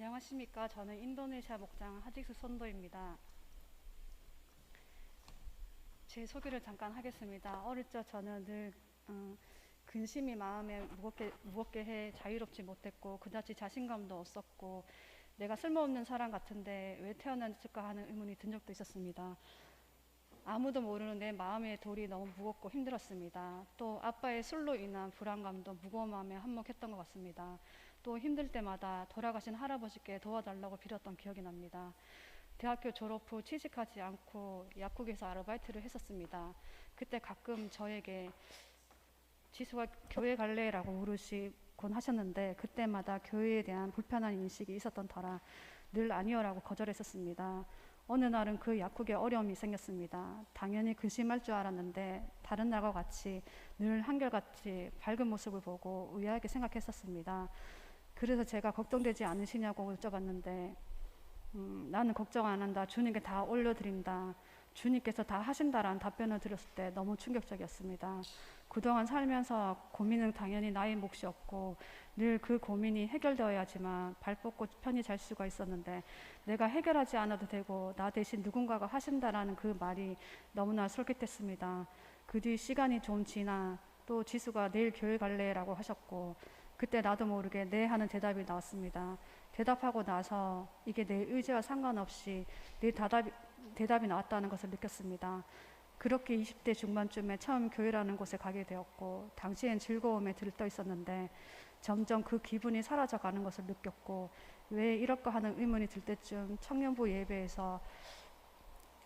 안녕하십니까. 저는 인도네시아 목장 하직수 선도입니다. 제 소개를 잠깐 하겠습니다. 어릴 적 저는 늘 근심이 마음에 무겁게 해 자유롭지 못했고 그다지 자신감도 없었고 내가 쓸모없는 사람 같은데 왜 태어났을까 하는 의문이 든 적도 있었습니다. 아무도 모르는 내 마음의 돌이 너무 무겁고 힘들었습니다. 또 아빠의 술로 인한 불안감도 무거운 마음에 한몫했던 것 같습니다. 또 힘들 때마다 돌아가신 할아버지께 도와달라고 빌었던 기억이 납니다. 대학교 졸업 후 취직하지 않고 약국에서 아르바이트를 했었습니다. 그때 가끔 저에게 지수가 교회 갈래라고 물으시곤 하셨는데 그때마다 교회에 대한 불편한 인식이 있었던 터라 늘 아니요라고 거절했었습니다. 어느 날은 그 약국에 어려움이 생겼습니다. 당연히 근심할 줄 알았는데 다른 날과 같이 늘 한결같이 밝은 모습을 보고 의아하게 생각했었습니다. 그래서 제가 걱정되지 않으시냐고 여쭤봤는데 나는 걱정 안 한다. 주님께 다 올려드린다. 주님께서 다 하신다라는 답변을 들었을 때 너무 충격적이었습니다. 그동안 살면서 고민은 당연히 나의 몫이었고 늘 그 고민이 해결되어야지만 발 뻗고 편히 잘 수가 있었는데 내가 해결하지 않아도 되고 나 대신 누군가가 하신다라는 그 말이 너무나 솔깃했습니다. 그 뒤 시간이 좀 지나 또 지수가 내일 교회 갈래라고 하셨고 그때 나도 모르게 네 하는 대답이 나왔습니다. 대답하고 나서 이게 내 의지와 상관없이 내 대답이 나왔다는 것을 느꼈습니다. 그렇게 20대 중반쯤에 처음 교회라는 곳에 가게 되었고 당시엔 즐거움에 들떠 있었는데 점점 그 기분이 사라져 가는 것을 느꼈고 왜 이럴까 하는 의문이 들 때쯤 청년부 예배에서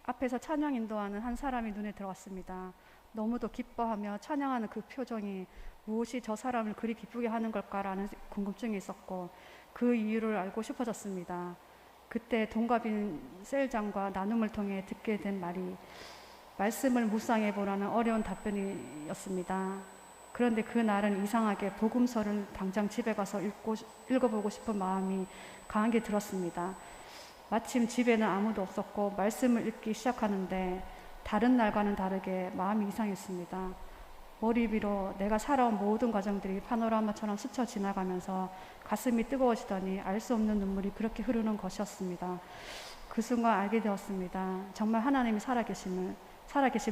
앞에서 찬양 인도하는 한 사람이 눈에 들어왔습니다. 너무도 기뻐하며 찬양하는 그 표정이 무엇이 저 사람을 그리 기쁘게 하는 걸까라는 궁금증이 있었고 그 이유를 알고 싶어졌습니다. 그때 동갑인 셀장과 나눔을 통해 듣게 된 말이 말씀을 묵상해 보라는 어려운 답변이었습니다. 그런데 그 날은 이상하게 복음서를 당장 집에 가서 읽어보고 싶은 마음이 강하게 들었습니다. 마침 집에는 아무도 없었고 말씀을 읽기 시작하는데 다른 날과는 다르게 마음이 이상했습니다. 머리 위로 내가 살아온 모든 과정들이 파노라마처럼 스쳐 지나가면서 가슴이 뜨거워지더니 알 수 없는 눈물이 그렇게 흐르는 것이었습니다. 그 순간 알게 되었습니다. 정말 하나님이 살아계신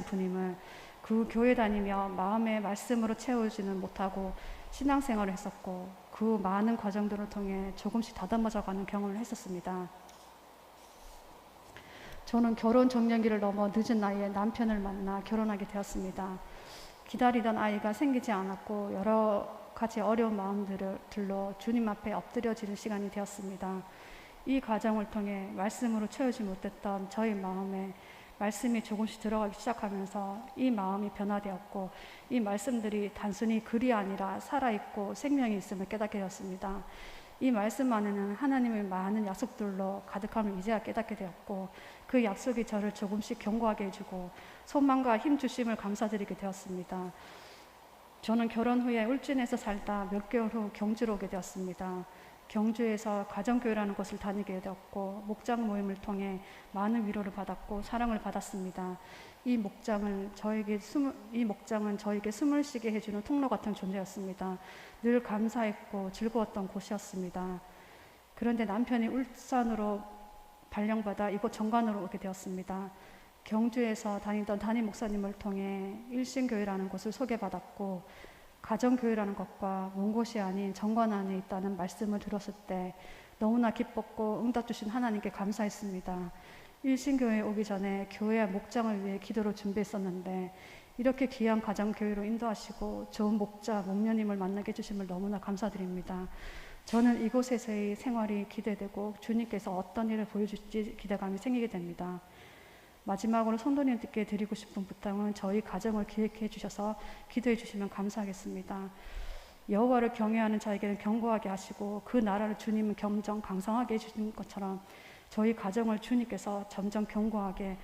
분임을. 그 교회 다니며 마음의 말씀으로 채우지는 못하고 신앙생활을 했었고 그 많은 과정들을 통해 조금씩 다듬어져가는 경험을 했었습니다. 저는 결혼 정년기를 넘어 늦은 나이에 남편을 만나 결혼하게 되었습니다. 기다리던 아이가 생기지 않았고 여러 가지 어려운 마음들로 주님 앞에 엎드려지는 시간이 되었습니다. 이 과정을 통해 말씀으로 채우지 못했던 저희 마음에 말씀이 조금씩 들어가기 시작하면서 이 마음이 변화되었고 이 말씀들이 단순히 글이 아니라 살아있고 생명이 있음을 깨닫게 되었습니다. 이 말씀 안에는 하나님의 많은 약속들로 가득함을 이제야 깨닫게 되었고 그 약속이 저를 조금씩 견고하게 해주고 소망과 힘 주심을 감사드리게 되었습니다. 저는 결혼 후에 울진에서 살다 몇 개월 후 경주로 오게 되었습니다. 경주에서 가정교회라는 곳을 다니게 되었고 목장 모임을 통해 많은 위로를 받았고 사랑을 받았습니다. 이 목장은 저에게 숨을 쉬게 해주는 통로 같은 존재였습니다. 늘 감사했고 즐거웠던 곳이었습니다. 그런데 남편이 울산으로 발령받아 이곳 정관으로 오게 되었습니다. 경주에서 다니던 담임 목사님을 통해 일신교회라는 곳을 소개받았고 가정교회라는 것과 먼 곳이 아닌 정관 안에 있다는 말씀을 들었을 때 너무나 기뻤고 응답주신 하나님께 감사했습니다. 일신교회에 오기 전에 교회와 목장을 위해 기도로 준비했었는데 이렇게 귀한 가정교회로 인도하시고 좋은 목자님을 만나게 해주심을 너무나 감사드립니다. 저는 이곳에서의 생활이 기대되고 주님께서 어떤 일을 보여줄지 기대감이 생기게 됩니다. 마지막으로 성도님들께 드리고 싶은 부탁은 저희 가정을 기획해 주셔서 기도해 주시면 감사하겠습니다. 여호와를 경외하는 자에게는 견고하게 하시고 그 나라를 주님은 겸정 강성하게 해주신 것처럼 저희 가정을 주님께서 점점 견고하게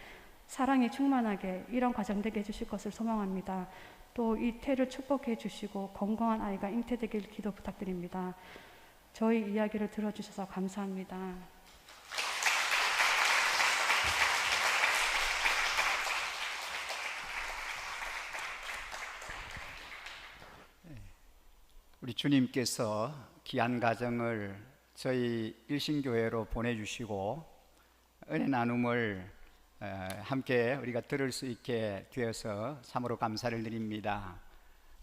사랑이 충만하게 이런 가정 되게 해주실 것을 소망합니다. 또 이 태를 축복해 주시고 건강한 아이가 잉태되길 기도 부탁드립니다. 저희 이야기를 들어주셔서 감사합니다. 우리 주님께서 귀한 가정을 저희 일신교회로 보내주시고 은혜 나눔을 함께 우리가 들을 수 있게 되어서 참으로 감사를 드립니다.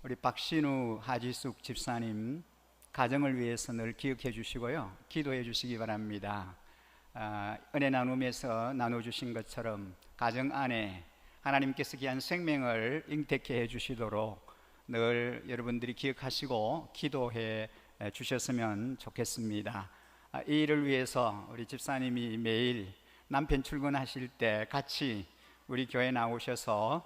우리 박신우 하지숙 집사님 가정을 위해서 늘 기억해 주시고요, 기도해 주시기 바랍니다. 은혜 나눔에서 나눠주신 것처럼 가정 안에 하나님께서 귀한 생명을 잉태케 해주시도록 늘 여러분들이 기억하시고 기도해 주셨으면 좋겠습니다. 이 일을 위해서 우리 집사님이 매일 남편 출근하실 때 같이 우리 교회 나오셔서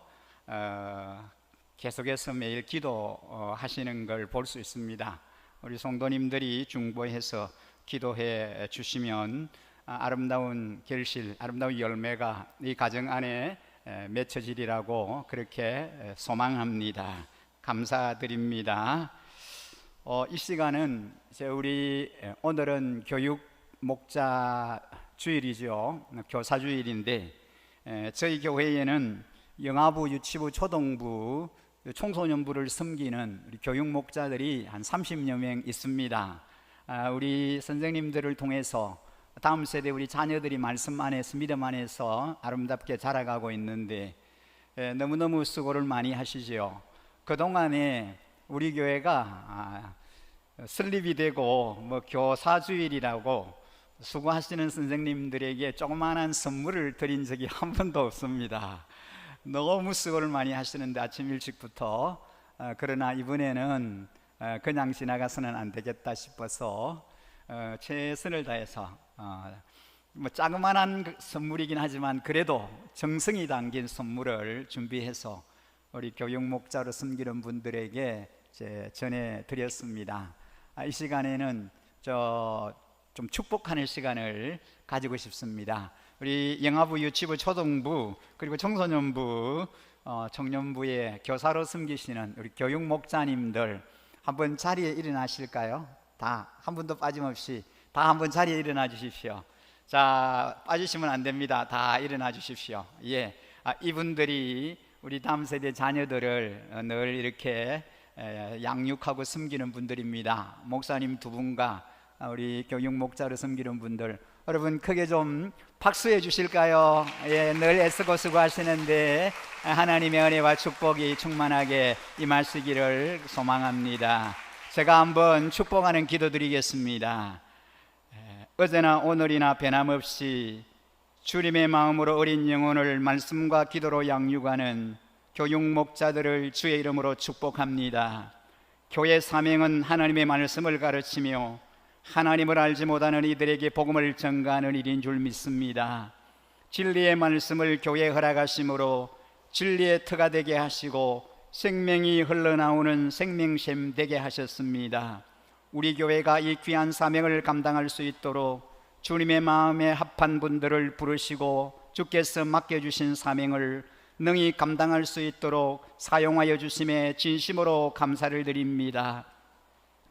계속해서 매일 기도하시는 걸 볼 수 있습니다. 우리 성도님들이 중보해서 기도해 주시면 아름다운 결실, 아름다운 열매가 이 가정 안에 맺혀지리라고 그렇게 소망합니다. 감사드립니다. 이 시간은 우리 오늘은 교육 목자 주일이죠. 교사 주일인데 저희 교회에는 영아부, 유치부, 초등부, 청소년부를 섬기는 우리 교육 목자들이 한 30여 명 있습니다. 우리 선생님들을 통해서 다음 세대 우리 자녀들이 말씀 안에서, 믿음 안에서 아름답게 자라가고 있는데 너무너무 수고를 많이 하시죠. 그동안에 우리 교회가 설립이 되고 교사주일이라고 수고하시는 선생님들에게 조그마한 선물을 드린 적이 한 번도 없습니다. 너무 수고를 많이 하시는데 아침 일찍부터 그러나 이번에는 그냥 지나가서는 안 되겠다 싶어서 최선을 다해서 자그마한 선물이긴 하지만 그래도 정성이 담긴 선물을 준비해서 우리 교육 목자로 섬기는 분들에게 전해드렸습니다. 이 시간에는 좀 축복하는 시간을 가지고 싶습니다. 우리 영아부, 유치부, 초등부 그리고 청소년부, 청년부의 교사로 섬기시는 우리 교육 목자님들 한번 자리에 일어나실까요? 다 한 분도 빠짐없이 다 한번 자리에 일어나 주십시오. 자, 빠지시면 안 됩니다. 다 일어나 주십시오. 예, 이분들이 우리 다음 세대 자녀들을 늘 이렇게 양육하고 섬기는 분들입니다. 목사님 두 분과 우리 교육 목자로 섬기는 분들, 여러분 크게 좀 박수해 주실까요? 예, 늘 애쓰고 수고하시는데 하나님의 은혜와 축복이 충만하게 임하시기를 소망합니다. 제가 한번 축복하는 기도 드리겠습니다. 어제나 오늘이나 변함없이 주님의 마음으로 어린 영혼을 말씀과 기도로 양육하는 교육 목자들을 주의 이름으로 축복합니다. 교회 사명은 하나님의 말씀을 가르치며 하나님을 알지 못하는 이들에게 복음을 전가하는 일인 줄 믿습니다. 진리의 말씀을 교회에 허락하심으로 진리의 터가 되게 하시고 생명이 흘러나오는 생명샘 되게 하셨습니다. 우리 교회가 이 귀한 사명을 감당할 수 있도록 주님의 마음에 합한 분들을 부르시고 주께서 맡겨주신 사명을 능히 감당할 수 있도록 사용하여 주심에 진심으로 감사를 드립니다.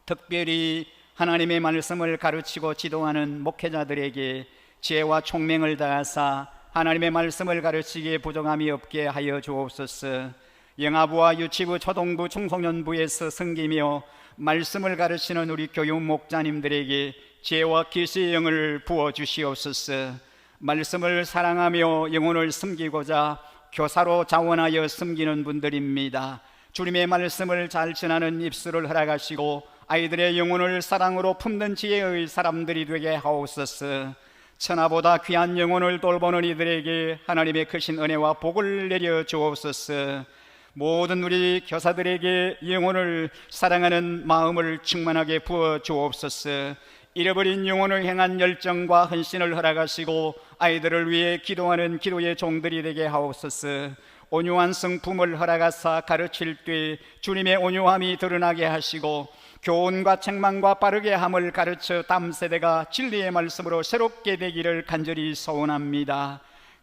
특별히 하나님의 말씀을 가르치고 지도하는 목회자들에게 지혜와 총명을 다하사 하나님의 말씀을 가르치기에 부족함이 없게 하여 주옵소서. 영아부와 유치부, 초등부, 청소년부에서 섬기며 말씀을 가르치는 우리 교육 목자님들에게 지혜와 계시의 영을 부어주시옵소서. 말씀을 사랑하며 영혼을 섬기고자 교사로 자원하여 섬기는 분들입니다. 주님의 말씀을 잘 전하는 입술을 허락하시고 아이들의 영혼을 사랑으로 품는 지혜의 사람들이 되게 하옵소서. 천하보다 귀한 영혼을 돌보는 이들에게 하나님의 크신 은혜와 복을 내려 주옵소서. 모든 우리 교사들에게 영혼을 사랑하는 마음을 충만하게 부어 주옵소서. 잃어버린 영혼을 향한 열정과 헌신을 허락하시고 아이들을 위해 기도하는 기도의 종들이 되게 하옵소서. 온유한 성품을 허락하사 가르칠 때 주님의 온유함이 드러나게 하시고 교훈과 책망과 빠르게 함을 가르쳐 다음 세대가 진리의 말씀으로 새롭게 되기를 간절히 소원합니다.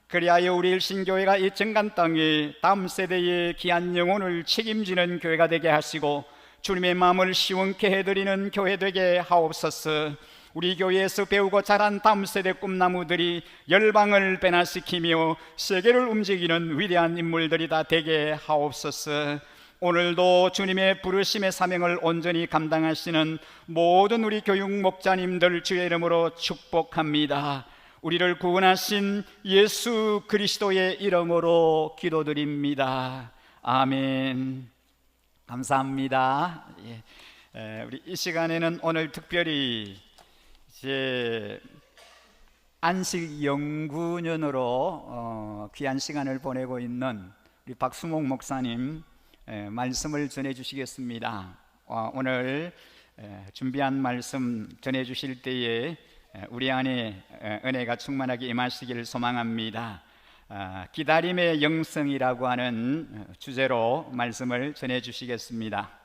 그리하여 우리 일신교회가 이 정간 땅에 다음 세대의 귀한 영혼을 책임지는 교회가 되게 하시고 주님의 마음을 시원케 해드리는 교회 되게 하옵소서. 우리 교회에서 배우고 자란 다음 세대 꿈나무들이 열방을 변화시키며 세계를 움직이는 위대한 인물들이 다 되게 하옵소서. 오늘도 주님의 부르심의 사명을 온전히 감당하시는 모든 우리 교육 목자님들 주의 이름으로 축복합니다. 우리를 구원하신 예수 그리스도의 이름으로 기도드립니다. 아멘. 감사합니다. 우리 이 시간에는 오늘 특별히 이제 안식 연구년으로 귀한 시간을 보내고 있는 우리 박수목 목사님 말씀을 전해 주시겠습니다. 오늘 준비한 말씀 전해 주실 때에 우리 안에 은혜가 충만하게 임하시기를 소망합니다. 기다림의 영성이라고 하는 주제로 말씀을 전해 주시겠습니다.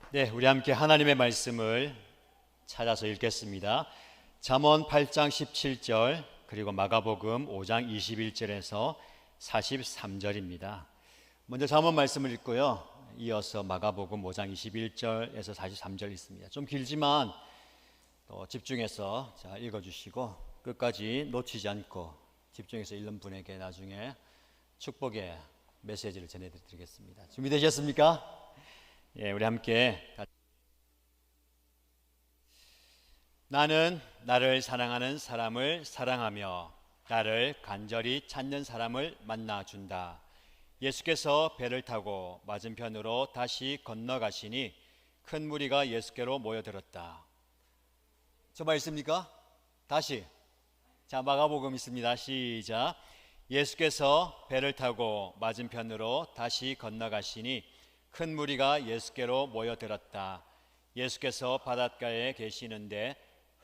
네, 우리 함께 하나님의 말씀을 찾아서 읽겠습니다. 잠언 8장 17절 그리고 마가복음 5장 21절에서 43절입니다. 먼저 잠언 말씀을 읽고요. 이어서 마가복음 5장 21절에서 43절 있습니다. 좀 길지만 또 집중해서 읽어주시고 끝까지 놓치지 않고 집중해서 읽는 분에게 나중에 축복의 메시지를 전해드리겠습니다. 준비되셨습니까? 예, 우리 함께 나는 나를 사랑하는 사람을 사랑하며 나를 간절히 찾는 사람을 만나준다. 예수께서 배를 타고 맞은편으로 다시 건너가시니 큰 무리가 예수께로 모여들었다. 저 말씀입니까? 다시. 자, 마가복음 있습니다. 시작. 예수께서 배를 타고 맞은편으로 다시 건너가시니 큰 무리가 예수께로 모여들었다. 예수께서 바닷가에 계시는데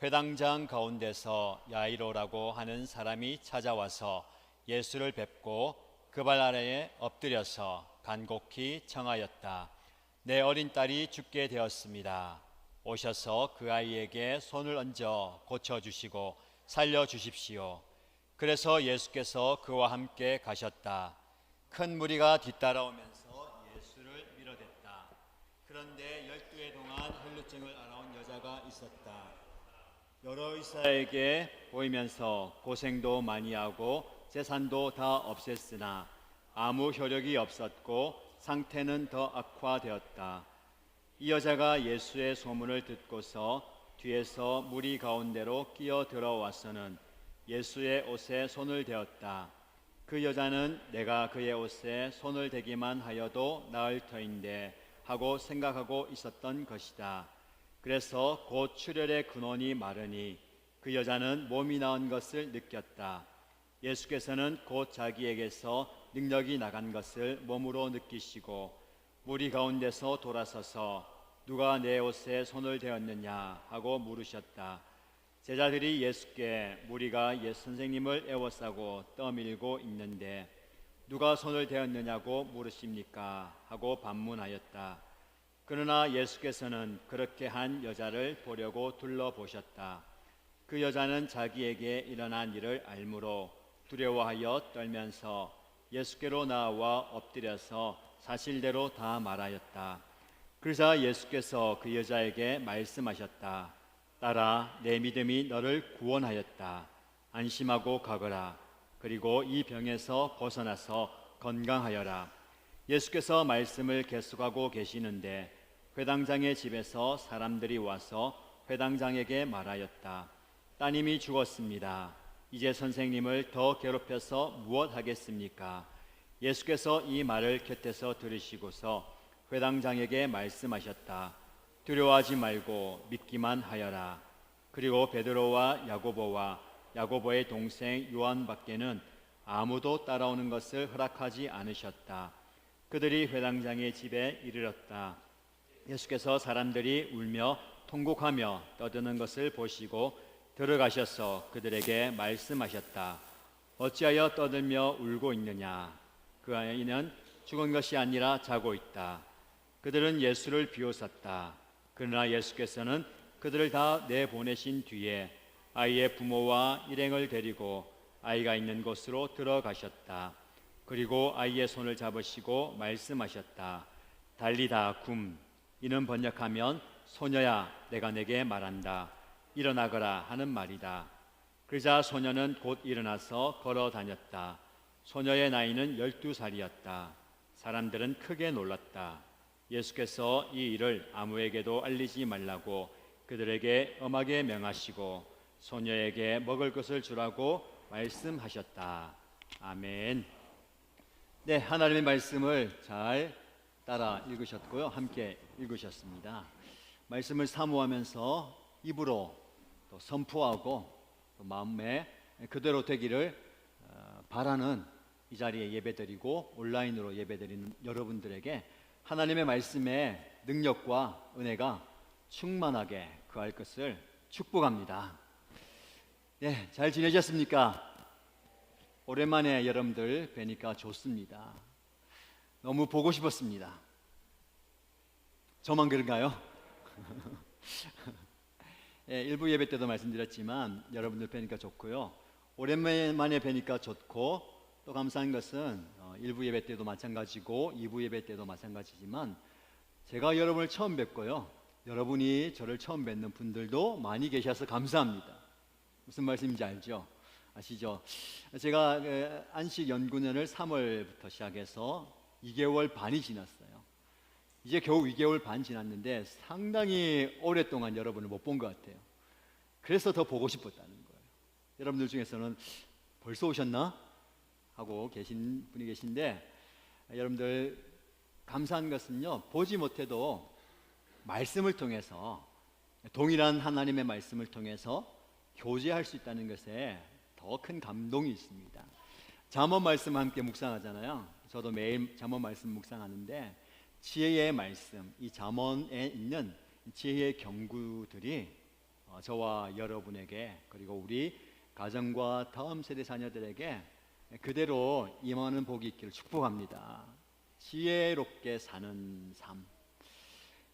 회당장 가운데서 야이로라고 하는 사람이 찾아와서 예수를 뵙고 그 발 아래에 엎드려서 간곡히 청하였다. 내 어린 딸이 죽게 되었습니다. 오셔서 그 아이에게 손을 얹어 고쳐주시고 살려주십시오. 그래서 예수께서 그와 함께 가셨다. 큰 무리가 뒤따라오면서 예수를 밀어댔다. 그런데 12해 동안 혈루증을 앓아온 여자가 있었다. 여러 의사에게 보이면서 고생도 많이 하고 재산도 다 없앴으나 아무 효력이 없었고 상태는 더 악화되었다. 이 여자가 예수의 소문을 듣고서 뒤에서 무리 가운데로 끼어 들어와서는 예수의 옷에 손을 대었다. 그 여자는 내가 그의 옷에 손을 대기만 하여도 나을 터인데 하고 생각하고 있었던 것이다. 그래서 곧 출혈의 근원이 마르니 그 여자는 몸이 나은 것을 느꼈다. 예수께서는 곧 자기에게서 능력이 나간 것을 몸으로 느끼시고 무리 가운데서 돌아서서 누가 내 옷에 손을 대었느냐 하고 물으셨다. 제자들이 예수께 무리가 선생님을 애워싸고 떠밀고 있는데 누가 손을 대었느냐고 물으십니까? 하고 반문하였다. 그러나 예수께서는 그렇게 한 여자를 보려고 둘러보셨다. 그 여자는 자기에게 일어난 일을 알므로 두려워하여 떨면서 예수께로 나와 엎드려서 사실대로 다 말하였다. 그러자 예수께서 그 여자에게 말씀하셨다. 딸아, 내 믿음이 너를 구원하였다. 안심하고 가거라. 그리고 이 병에서 벗어나서 건강하여라. 예수께서 말씀을 계속하고 계시는데 회당장의 집에서 사람들이 와서 회당장에게 말하였다. 따님이 죽었습니다. 이제 선생님을 더 괴롭혀서 무엇 하겠습니까? 예수께서 이 말을 곁에서 들으시고서 회당장에게 말씀하셨다. 두려워하지 말고 믿기만 하여라. 그리고 베드로와 야고보와 야고보의 동생 요한밖에는 아무도 따라오는 것을 허락하지 않으셨다. 그들이 회당장의 집에 이르렀다. 예수께서 사람들이 울며 통곡하며 떠드는 것을 보시고 들어가셔서 그들에게 말씀하셨다. 어찌하여 떠들며 울고 있느냐? 그 아이는 죽은 것이 아니라 자고 있다. 그들은 예수를 비웃었다. 그러나 예수께서는 그들을 다 내보내신 뒤에 아이의 부모와 일행을 데리고 아이가 있는 곳으로 들어가셨다. 그리고 아이의 손을 잡으시고 말씀하셨다. 달리다 굼. 이는 번역하면 소녀야 내가 내게 말한다. 일어나거라 하는 말이다. 그러자 소녀는 곧 일어나서 걸어 다녔다. 소녀의 나이는 12살이었다. 사람들은 크게 놀랐다. 예수께서 이 일을 아무에게도 알리지 말라고 그들에게 엄하게 명하시고 소녀에게 먹을 것을 주라고 말씀하셨다. 아멘. 네, 하나님의 말씀을 잘 따라 읽으셨고요. 함께 읽으셨습니다. 말씀을 사모하면서 입으로 또 선포하고 또 마음에 그대로 되기를 바라는 이 자리에 예배드리고 온라인으로 예배드리는 여러분들에게 하나님의 말씀의 능력과 은혜가 충만하게 거할 것을 축복합니다. 네, 잘 지내셨습니까? 오랜만에 여러분들 뵈니까 좋습니다. 너무 보고 싶었습니다. 저만 그런가요? 예, 일부 예배 때도 말씀드렸지만 여러분들 뵈니까 좋고요. 오랜만에 뵈니까 좋고 또 감사한 것은 일부 예배 때도 마찬가지고 2부 예배 때도 마찬가지지만 제가 여러분을 처음 뵙고요. 여러분이 저를 처음 뵙는 분들도 많이 계셔서 감사합니다. 무슨 말씀인지 알죠? 아시죠? 제가 안식 연구년을 3월부터 시작해서 2개월 반이 지났어요. 이제 겨우 2개월 반 지났는데 상당히 오랫동안 여러분을 못 본 것 같아요. 그래서 더 보고 싶었다는 거예요. 여러분들 중에서는 벌써 오셨나? 하고 계신 분이 계신데 여러분들 감사한 것은요. 보지 못해도 말씀을 통해서 동일한 하나님의 말씀을 통해서 교제할 수 있다는 것에 더 큰 감동이 있습니다. 잠언 말씀 함께 묵상하잖아요. 저도 매일 잠언 말씀 묵상하는데 지혜의 말씀, 이 잠언에 있는 지혜의 경구들이 저와 여러분에게 그리고 우리 가정과 다음 세대 자녀들에게 그대로 임하는 복이 있기를 축복합니다. 지혜롭게 사는 삶.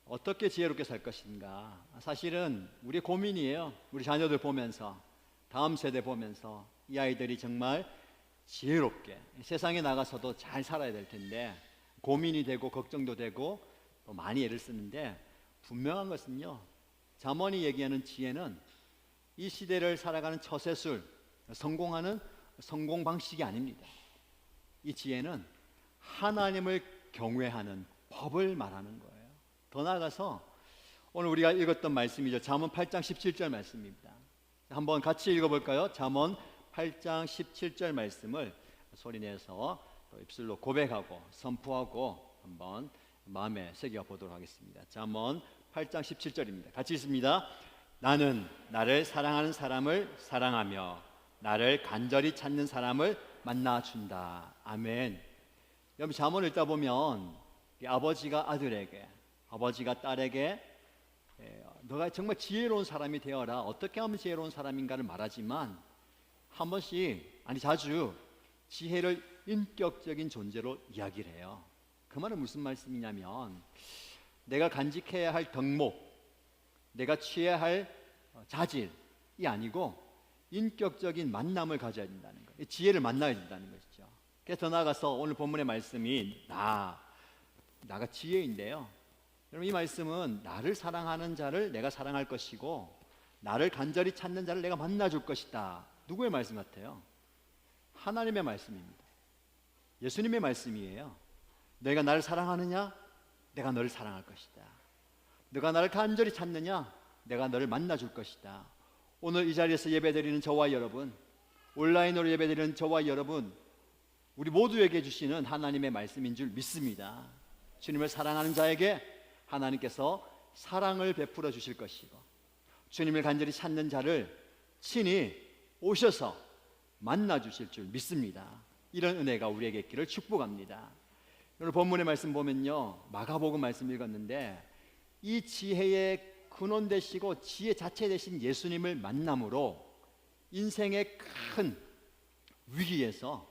어떻게 지혜롭게 살 것인가? 사실은 우리 고민이에요. 우리 자녀들 보면서, 다음 세대 보면서 이 아이들이 정말 지혜롭게 세상에 나가서도 잘 살아야 될 텐데 고민이 되고 걱정도 되고 또 많이 애를 쓰는데 분명한 것은요. 잠언이 얘기하는 지혜는 이 시대를 살아가는 처세술, 성공하는 성공 방식이 아닙니다. 이 지혜는 하나님을 경외하는 법을 말하는 거예요. 더 나아가서 오늘 우리가 읽었던 말씀이죠. 잠언 8장 17절 말씀입니다. 한번 같이 읽어볼까요? 잠언 8장 17절 말씀을 소리내서 입술로 고백하고 선포하고 한번 마음에 새겨보도록 하겠습니다. 잠언 8장 17절입니다. 같이 읽습니다. 나는 나를 사랑하는 사람을 사랑하며 나를 간절히 찾는 사람을 만나준다. 아멘. 여러분 잠언을 읽다 보면 아버지가 아들에게, 아버지가 딸에게 너가 정말 지혜로운 사람이 되어라. 어떻게 하면 지혜로운 사람인가를 말하지만 한 번씩, 아니 자주 지혜를 인격적인 존재로 이야기를 해요. 그 말은 무슨 말씀이냐면 내가 간직해야 할 덕목, 내가 취해야 할 자질이 아니고 인격적인 만남을 가져야 된다는 거예요. 지혜를 만나야 된다는 것이죠. 그래서 더 나아가서 오늘 본문의 말씀이 나가 지혜인데요. 여러분 이 말씀은 나를 사랑하는 자를 내가 사랑할 것이고 나를 간절히 찾는 자를 내가 만나줄 것이다. 누구의 말씀 같아요? 하나님의 말씀입니다. 예수님의 말씀이에요. 내가 나를 사랑하느냐? 내가 너를 사랑할 것이다. 너가 나를 간절히 찾느냐? 내가 너를 만나줄 것이다. 오늘 이 자리에서 예배드리는 저와 여러분, 온라인으로 예배드리는 저와 여러분, 우리 모두에게 주시는 하나님의 말씀인 줄 믿습니다. 주님을 사랑하는 자에게 하나님께서 사랑을 베풀어 주실 것이고 주님을 간절히 찾는 자를 친히 오셔서 만나 주실 줄 믿습니다. 이런 은혜가 우리에게 있기를 축복합니다. 오늘 본문의 말씀 보면요, 마가복음 말씀 읽었는데 이 지혜의 근원 되시고 지혜 자체 되신 예수님을 만남으로 인생의 큰 위기에서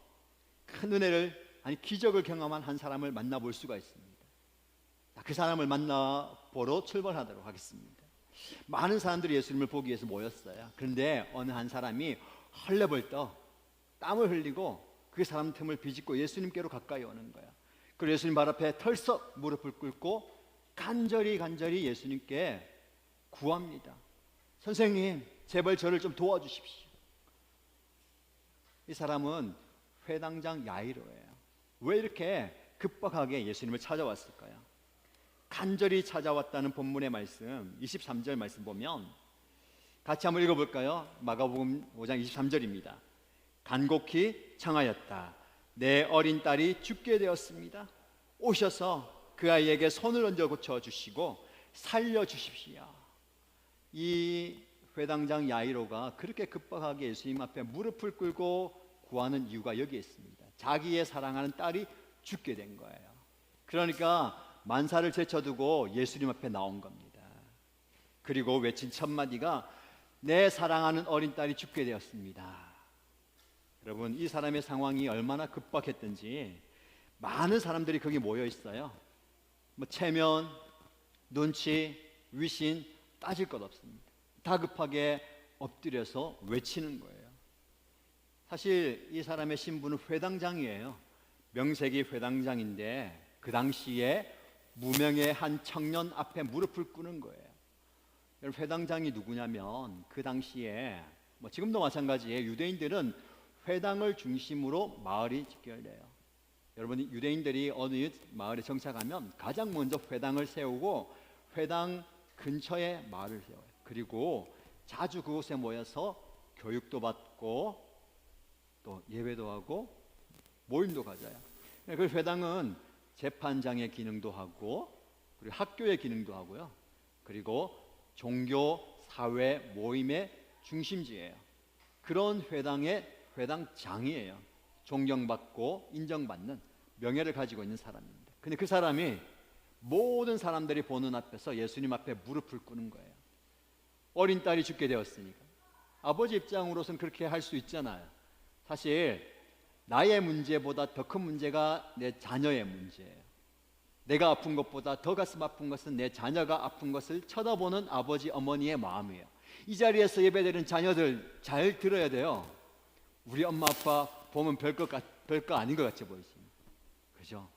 큰 은혜를, 아니 기적을 경험한 한 사람을 만나볼 수가 있습니다. 그 사람을 만나보러 출발하도록 하겠습니다. 많은 사람들이 예수님을 보기 위해서 모였어요. 그런데 어느 한 사람이 헐레벌떡 땀을 흘리고 그 사람 틈을 비집고 예수님께로 가까이 오는 거야. 그리고 예수님 발 앞에 털썩 무릎을 꿇고 간절히 예수님께 구합니다. 선생님, 제발 저를 좀 도와주십시오. 이 사람은 회당장 야이로예요. 왜 이렇게 급박하게 예수님을 찾아왔을까요? 간절히 찾아왔다는 본문의 말씀 23절 말씀 보면 같이 한번 읽어볼까요? 마가복음 5장 23절입니다. 간곡히 청하였다. 내 어린 딸이 죽게 되었습니다. 오셔서 그 아이에게 손을 얹어 고쳐주시고 살려주십시오. 이 회당장 야이로가 그렇게 급박하게 예수님 앞에 무릎을 꿇고 구하는 이유가 여기에 있습니다. 자기의 사랑하는 딸이 죽게 된 거예요. 그러니까 만사를 제쳐두고 예수님 앞에 나온 겁니다. 그리고 외친 첫 마디가 내 사랑하는 어린 딸이 죽게 되었습니다. 여러분, 이 사람의 상황이 얼마나 급박했던지 많은 사람들이 거기 모여 있어요. 뭐 체면, 눈치, 위신 따질 것 없습니다. 다급하게 엎드려서 외치는 거예요. 사실 이 사람의 신분은 회당장이에요. 명색이 회당장인데 그 당시에 무명의 한 청년 앞에 무릎을 꿇는 거예요. 여러분, 회당장이 누구냐면 그 당시에 뭐 지금도 마찬가지예요. 유대인들은 회당을 중심으로 마을이 집결돼요. 여러분, 유대인들이 어느 마을에 정착하면 가장 먼저 회당을 세우고 회당 근처에 마을을 세워요. 그리고 자주 그곳에 모여서 교육도 받고 또 예배도 하고 모임도 가져요. 그 회당은 재판장의 기능도 하고 그리고 학교의 기능도 하고요. 그리고 종교, 사회, 모임의 중심지예요. 그런 회당의 회당장이에요. 존경받고 인정받는 명예를 가지고 있는 사람입니다. 근데 그 사람이 모든 사람들이 보는 앞에서 예수님 앞에 무릎을 꿇는 거예요. 어린 딸이 죽게 되었으니까. 아버지 입장으로서는 그렇게 할 수 있잖아요. 사실 나의 문제보다 더 큰 문제가 내 자녀의 문제예요. 내가 아픈 것보다 더 가슴 아픈 것은 내 자녀가 아픈 것을 쳐다보는 아버지 어머니의 마음이에요. 이 자리에서 예배드리는 자녀들 잘 들어야 돼요. 우리 엄마 아빠 보면 별거 아닌 것 같이 보이십니다. 그죠?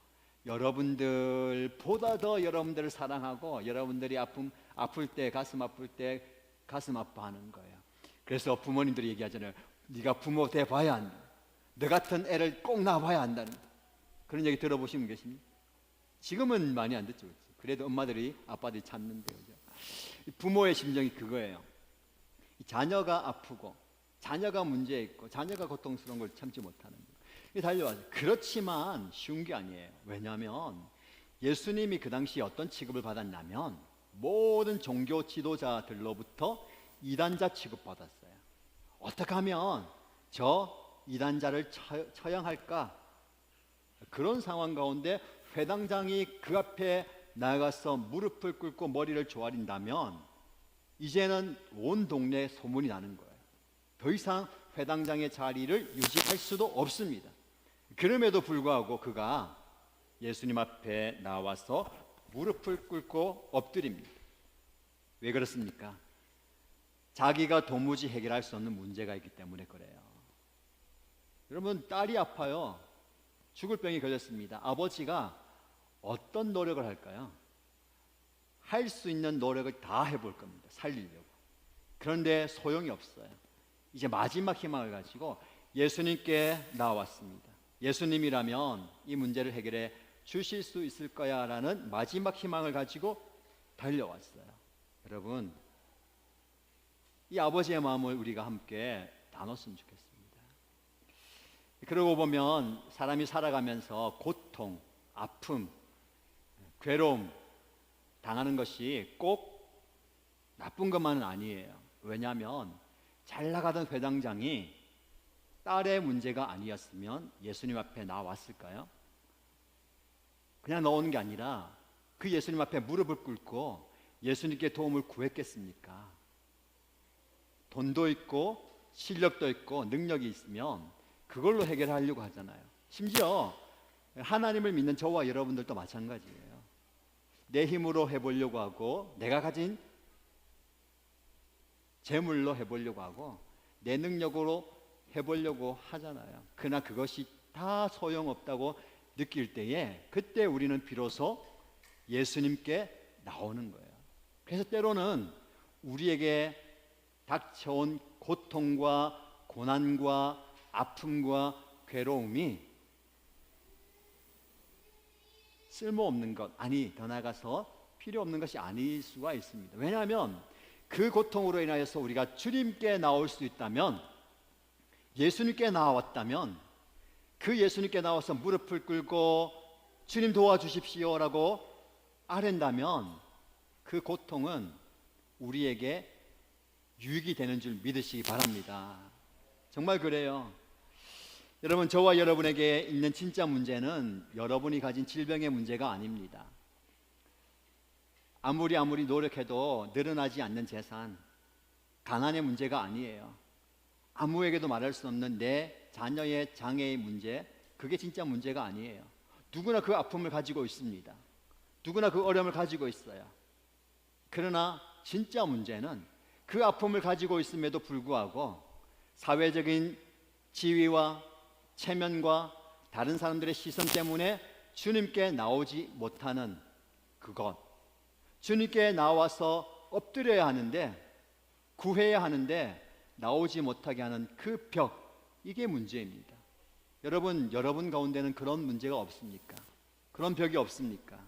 여러분들보다 더 여러분들을 사랑하고 여러분들이 아플 때 가슴 아플 때 가슴 아파하는 거예요. 그래서 부모님들이 얘기하잖아요. 네가 부모 돼 봐야 한다. 너 같은 애를 꼭 낳아봐야 한다는 그런 얘기 들어보신 분 계십니까? 지금은 많이 안 듣죠. 그래도 엄마들이 아빠들이 찾는데 그죠? 부모의 심정이 그거예요. 자녀가 아프고 자녀가 문제 있고 자녀가 고통스러운 걸 참지 못하는 거예요. 달려와서 그렇지만 쉬운 게 아니에요. 왜냐하면 예수님이 그 당시 어떤 취급을 받았냐면 모든 종교 지도자들로부터 이단자 취급받았어요. 어떻게 하면 저 이단자를 처형할까? 그런 상황 가운데 회당장이 그 앞에 나가서 무릎을 꿇고 머리를 조아린다면 이제는 온 동네에 소문이 나는 거예요. 더 이상 회당장의 자리를 유지할 수도 없습니다. 그럼에도 불구하고 그가 예수님 앞에 나와서 무릎을 꿇고 엎드립니다. 왜 그렇습니까? 자기가 도무지 해결할 수 없는 문제가 있기 때문에 그래요. 여러분, 딸이 아파요. 죽을 병이 걸렸습니다. 아버지가 어떤 노력을 할까요? 할 수 있는 노력을 다 해볼 겁니다. 살리려고. 그런데 소용이 없어요. 이제 마지막 희망을 가지고 예수님께 나왔습니다. 예수님이라면 이 문제를 해결해 주실 수 있을 거야 라는 마지막 희망을 가지고 달려왔어요. 여러분, 이 아버지의 마음을 우리가 함께 나눴으면 좋겠습니다. 그러고 보면 사람이 살아가면서 고통, 아픔, 괴로움 당하는 것이 꼭 나쁜 것만은 아니에요. 왜냐하면 잘 나가던 회당장이 딸의 문제가 아니었으면 예수님 앞에 나왔을까요? 그냥 나오는 게 아니라 그 예수님 앞에 무릎을 꿇고 예수님께 도움을 구했겠습니까? 돈도 있고 실력도 있고 능력이 있으면 그걸로 해결하려고 하잖아요. 심지어 하나님을 믿는 저와 여러분들도 마찬가지예요. 내 힘으로 해보려고 하고 내가 가진 재물로 해보려고 하고 내 능력으로 해보려고 하잖아요. 그러나 그것이 다 소용없다고 느낄 때에 그때 우리는 비로소 예수님께 나오는 거예요. 그래서 때로는 우리에게 닥쳐온 고통과 고난과 아픔과 괴로움이 쓸모없는 것, 아니 더 나아가서 필요 없는 것이 아닐 수가 있습니다. 왜냐하면 그 고통으로 인하여서 우리가 주님께 나올 수 있다면, 예수님께 나왔다면, 그 예수님께 나와서 무릎을 꿇고 주님 도와주십시오라고 아랜다면 그 고통은 우리에게 유익이 되는 줄 믿으시기 바랍니다. 정말 그래요. 여러분, 저와 여러분에게 있는 진짜 문제는 여러분이 가진 질병의 문제가 아닙니다. 아무리 노력해도 늘어나지 않는 재산, 가난의 문제가 아니에요. 아무에게도 말할 수 없는 내 자녀의 장애의 문제, 그게 진짜 문제가 아니에요. 누구나 그 아픔을 가지고 있습니다. 누구나 그 어려움을 가지고 있어요. 그러나 진짜 문제는 그 아픔을 가지고 있음에도 불구하고 사회적인 지위와 체면과 다른 사람들의 시선 때문에 주님께 나오지 못하는 그것, 주님께 나와서 엎드려야 하는데, 구해야 하는데 나오지 못하게 하는 그 벽, 이게 문제입니다. 여러분 가운데는 그런 문제가 없습니까? 그런 벽이 없습니까?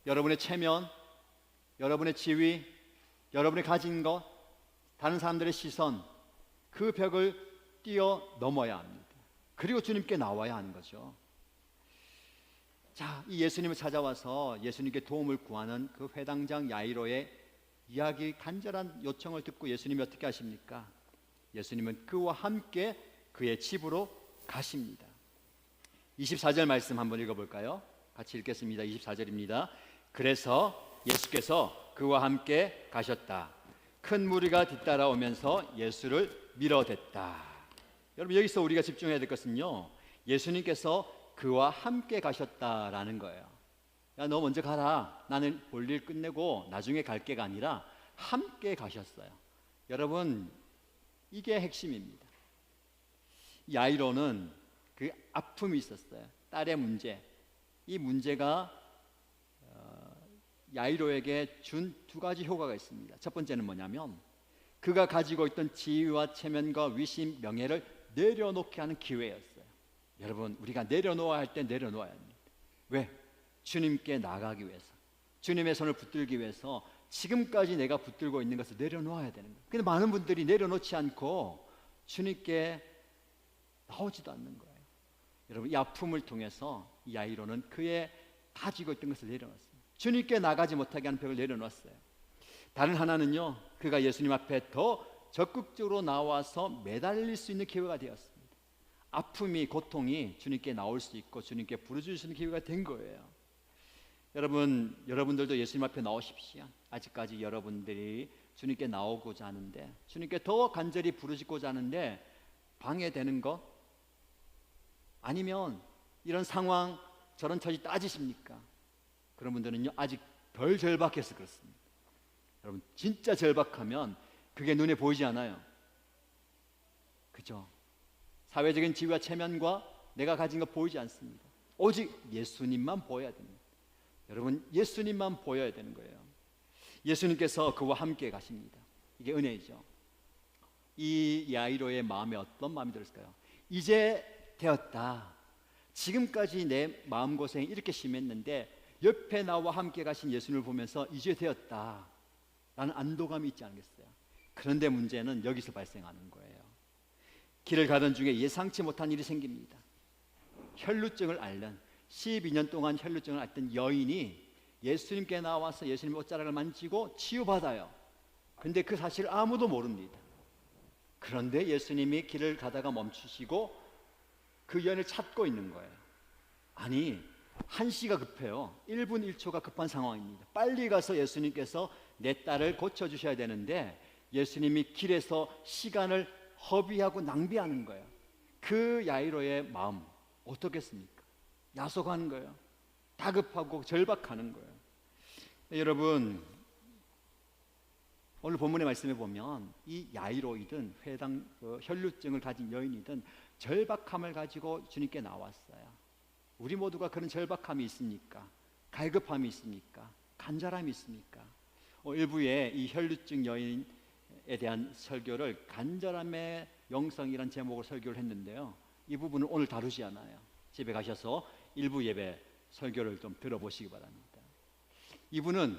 여러분의 체면, 여러분의 지위, 여러분이 가진 것, 다른 사람들의 시선, 그 벽을 뛰어넘어야 합니다. 그리고 주님께 나와야 하는 거죠. 자, 이 예수님을 찾아와서 예수님께 도움을 구하는 그 회당장 야이로의 이야기, 간절한 요청을 듣고 예수님이 어떻게 하십니까? 예수님은 그와 함께 그의 집으로 가십니다. 24절 말씀 한번 읽어볼까요? 같이 읽겠습니다. 24절입니다. 그래서 예수께서 그와 함께 가셨다. 큰 무리가 뒤따라오면서 예수를 밀어댔다. 여러분, 여기서 우리가 집중해야 될 것은요, 예수님께서 그와 함께 가셨다라는 거예요. 야, 너 먼저 가라, 나는 볼일 끝내고 나중에 갈게가 아니라 함께 가셨어요. 여러분, 이게 핵심입니다. 야이로는 그 아픔이 있었어요. 딸의 문제. 이 문제가 야이로에게 준 두 가지 효과가 있습니다. 첫 번째는 뭐냐면, 그가 가지고 있던 지위와 체면과 위신, 명예를 내려놓게 하는 기회였어요. 여러분, 우리가 내려놓아야 할 때 내려놓아야 합니다. 왜? 주님께 나가기 위해서, 주님의 손을 붙들기 위해서 지금까지 내가 붙들고 있는 것을 내려놓아야 되는 거예요. 근데 많은 분들이 내려놓지 않고 주님께 나오지도 않는 거예요. 여러분, 이 아픔을 통해서 이 야이로는 그의 가지고 있던 것을 내려놨습니다. 주님께 나가지 못하게 하는 벽을 내려놨어요. 다른 하나는요, 그가 예수님 앞에 더 적극적으로 나와서 매달릴 수 있는 기회가 되었습니다. 아픔이, 고통이 주님께 나올 수 있고 주님께 부르짖을 수 있는 기회가 된 거예요. 여러분들도 예수님 앞에 나오십시오. 아직까지 여러분들이 주님께 나오고자 하는데, 주님께 더 간절히 부르짖고자 하는데 방해되는 것, 아니면 이런 상황, 저런 처지 따지십니까? 그런 분들은요, 아직 덜 절박해서 그렇습니다. 여러분, 진짜 절박하면 그게 눈에 보이지 않아요. 그죠? 사회적인 지위와 체면과 내가 가진 것 보이지 않습니다. 오직 예수님만 보여야 됩니다. 여러분, 예수님만 보여야 되는 거예요. 예수님께서 그와 함께 가십니다. 이게 은혜이죠. 이 야이로의 마음에 어떤 마음이 들었을까요? 이제 되었다. 지금까지 내 마음고생이 이렇게 심했는데 옆에 나와 함께 가신 예수님을 보면서 이제 되었다 라는 안도감이 있지 않겠어요? 그런데 문제는 여기서 발생하는 거예요. 길을 가던 중에 예상치 못한 일이 생깁니다. 혈루증을 앓는, 12년 동안 혈루증을 앓던 여인이 예수님께 나와서 예수님 옷자락을 만지고 치유받아요. 근데 그 사실을 아무도 모릅니다. 그런데 예수님이 길을 가다가 멈추시고 그 여인을 찾고 있는 거예요. 아니, 한시가 급해요. 1분 1초가 급한 상황입니다. 빨리 가서 예수님께서 내 딸을 고쳐주셔야 되는데 예수님이 길에서 시간을 허비하고 낭비하는 거예요. 그 야이로의 마음 어떻겠습니까? 야속하는 거예요. 다급하고 절박하는 거예요. 여러분, 오늘 본문의 말씀에 보면 이 야이로이든 회당 혈루증을 가진 여인이든 절박함을 가지고 주님께 나왔어요. 우리 모두가 그런 절박함이 있습니까? 갈급함이 있습니까? 간절함이 있습니까? 일부에 이 혈루증 여인에 대한 설교를 간절함의 영성이라는 제목으로 설교를 했는데요, 이 부분은 오늘 다루지 않아요. 집에 가셔서 일부 예배 설교를 좀 들어보시기 바랍니다. 이분은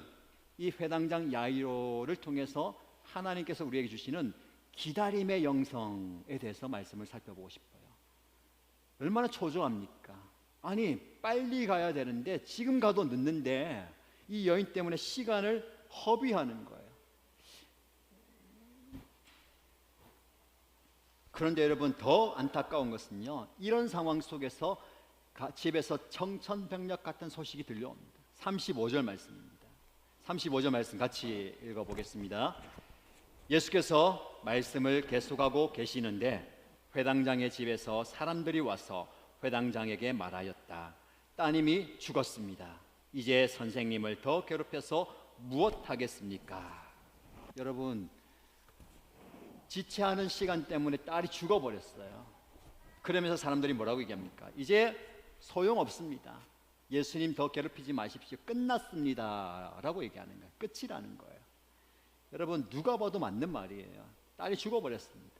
이 회당장 야이로를 통해서 하나님께서 우리에게 주시는 기다림의 영성에 대해서 말씀을 살펴보고 싶어요. 얼마나 초조합니까? 아니, 빨리 가야 되는데 지금 가도 늦는데 이 여인 때문에 시간을 허비하는 거예요. 그런데 여러분, 더 안타까운 것은요, 이런 상황 속에서 집에서 청천벽력 같은 소식이 들려옵니다. 35절 말씀입니다. 35절 말씀 같이 읽어보겠습니다. 예수께서 말씀을 계속하고 계시는데 회당장의 집에서 사람들이 와서 회당장에게 말하였다. 따님이 죽었습니다. 이제 선생님을 더 괴롭혀서 무엇하겠습니까? 여러분, 지체하는 시간 때문에 딸이 죽어버렸어요. 그러면서 사람들이 뭐라고 얘기합니까? 이제 소용없습니다. 예수님 더 괴롭히지 마십시오. 끝났습니다 라고 얘기하는 거예요. 끝이라는 거예요. 여러분, 누가 봐도 맞는 말이에요. 딸이 죽어버렸습니다.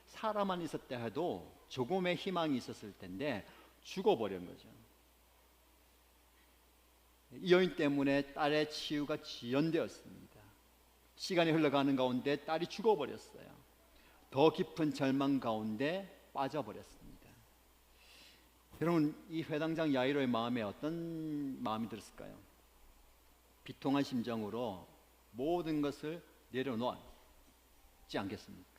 살아만 있었다 해도 조금의 희망이 있었을 텐데 죽어버린 거죠. 이 여인 때문에 딸의 치유가 지연되었습니다. 시간이 흘러가는 가운데 딸이 죽어버렸어요. 더 깊은 절망 가운데 빠져버렸습니다. 여러분, 이 회당장 야이로의 마음에 어떤 마음이 들었을까요? 비통한 심정으로 모든 것을 내려놓지 않겠습니까?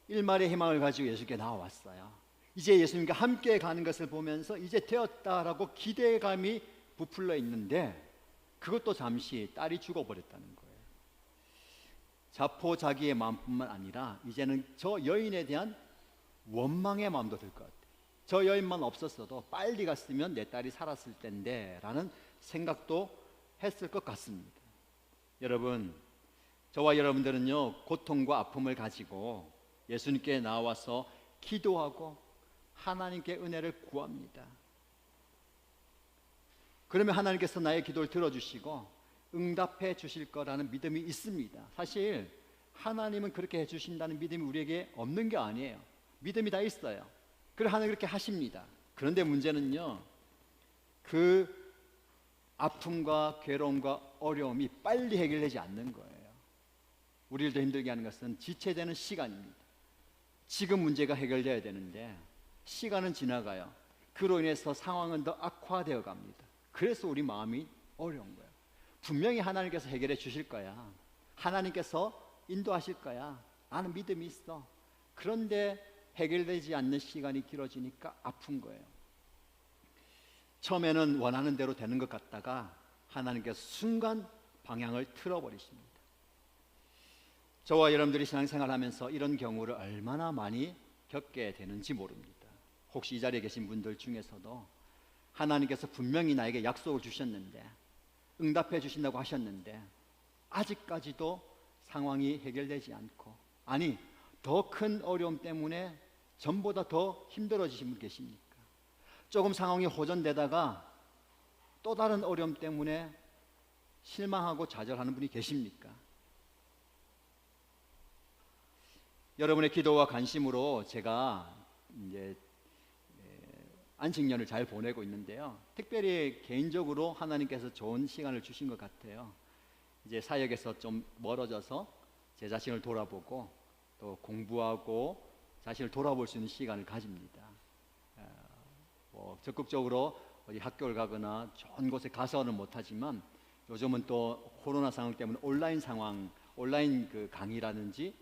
일말의 희망을 가지고 예수께 나와왔어요. 이제 예수님과 함께 가는 것을 보면서 이제 되었다라고 기대감이 부풀러 있는데 그것도 잠시 딸이 죽어버렸다는 거예요. 자포자기의 마음뿐만 아니라 이제는 저 여인에 대한 원망의 마음도 들 것 같아요. 저 여인만 없었어도 빨리 갔으면 내 딸이 살았을 텐데 라는 생각도 했을 것 같습니다. 여러분, 저와 여러분들은요, 고통과 아픔을 가지고 예수님께 나와서 기도하고 하나님께 은혜를 구합니다. 그러면 하나님께서 나의 기도를 들어주시고 응답해 주실 거라는 믿음이 있습니다. 사실 하나님은 그렇게 해주신다는 믿음이 우리에게 없는 게 아니에요. 믿음이 다 있어요. 그래서 하나님 그렇게 하십니다. 그런데 문제는요, 그 아픔과 괴로움과 어려움이 빨리 해결되지 않는 거예요. 우리를 더 힘들게 하는 것은 지체되는 시간입니다. 지금 문제가 해결되어야 되는데 시간은 지나가요. 그로 인해서 상황은 더 악화되어 갑니다. 그래서 우리 마음이 어려운 거예요. 분명히 하나님께서 해결해 주실 거야. 하나님께서 인도하실 거야. 나는 믿음이 있어. 그런데 해결되지 않는 시간이 길어지니까 아픈 거예요. 처음에는 원하는 대로 되는 것 같다가 하나님께서 순간 방향을 틀어버리십니다. 저와 여러분들이 신앙생활하면서 이런 경우를 얼마나 많이 겪게 되는지 모릅니다. 혹시 이 자리에 계신 분들 중에서도 하나님께서 분명히 나에게 약속을 주셨는데, 응답해 주신다고 하셨는데 아직까지도 상황이 해결되지 않고, 아니 더 큰 어려움 때문에 전보다 더 힘들어지신 분 계십니까? 조금 상황이 호전되다가 또 다른 어려움 때문에 실망하고 좌절하는 분이 계십니까? 여러분의 기도와 관심으로 제가 이제 안식년을 잘 보내고 있는데요. 특별히 개인적으로 하나님께서 좋은 시간을 주신 것 같아요. 이제 사역에서 좀 멀어져서 제 자신을 돌아보고 또 공부하고 자신을 돌아볼 수 있는 시간을 가집니다. 적극적으로 어디 학교를 가거나 좋은 곳에 가서는 못하지만 요즘은 또 코로나 상황 때문에 온라인 그 강의라든지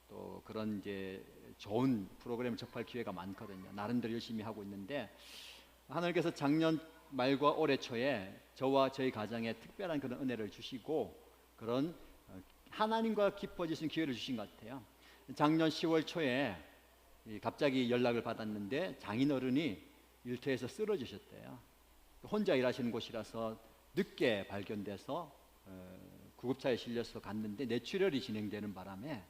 또 그런 이제 좋은 프로그램을 접할 기회가 많거든요. 나름대로 열심히 하고 있는데 하나님께서 작년 말과 올해 초에 저와 저희 가정에 특별한 그런 은혜를 주시고 그런 하나님과 깊어지신 기회를 주신 것 같아요. 작년 10월 초에 갑자기 연락을 받았는데 장인어른이 일터에서 쓰러지셨대요. 혼자 일하시는 곳이라서 늦게 발견돼서 구급차에 실려서 갔는데 뇌출혈이 진행되는 바람에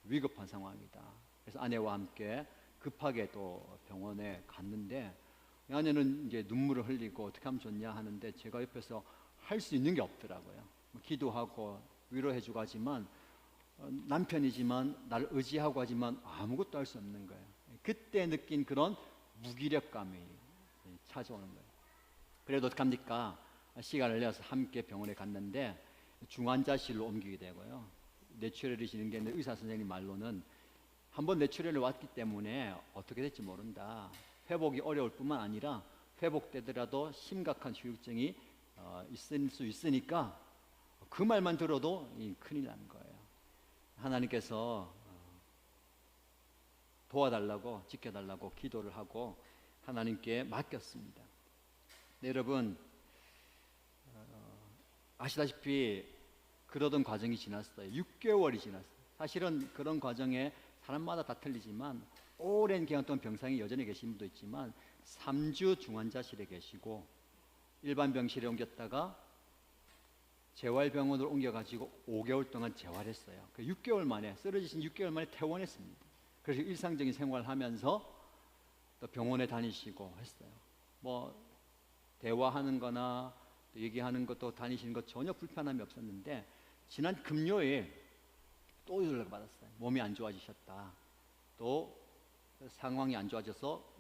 위급한 상황이다. 그래서 아내와 함께 급하게 또 병원에 갔는데 아내는 이제 눈물을 흘리고 어떻게 하면 좋냐 하는데 제가 옆에서 할 수 있는 게 없더라고요. 기도하고 위로해주고 하지만 남편이지만 나를 의지하고 하지만 아무것도 할 수 없는 거예요. 그때 느낀 그런 무기력감이 찾아오는 거예요. 그래도 어떡합니까? 시간을 내서 함께 병원에 갔는데 중환자실로 옮기게 되고요. 뇌출혈이시는 게 의사 선생님 말로는 한번 뇌출혈이 왔기 때문에 어떻게 될지 모른다. 회복이 어려울 뿐만 아니라 회복되더라도 심각한 후유증이 있을 수 있으니까 그 말만 들어도 큰일 나는 거예요. 하나님께서 도와달라고 지켜달라고 기도를 하고 하나님께 맡겼습니다. 네, 여러분 아시다시피 그러던 과정이 지났어요. 6개월이 지났어요. 사실은 그런 과정에 사람마다 다 틀리지만 오랜 기간 동안 병상에 여전히 계신 분도 있지만 3주 중환자실에 계시고 일반 병실에 옮겼다가 재활병원으로 옮겨가지고 5개월 동안 재활했어요. 6개월 만에 쓰러지신 6개월 만에 퇴원했습니다. 그래서 일상적인 생활을 하면서 또 병원에 다니시고 했어요. 뭐 대화하는 거나 또 얘기하는 것도 다니시는 것 전혀 불편함이 없었는데 지난 금요일 또 연락을 받았어요. 몸이 안 좋아지셨다. 또 상황이 안 좋아져서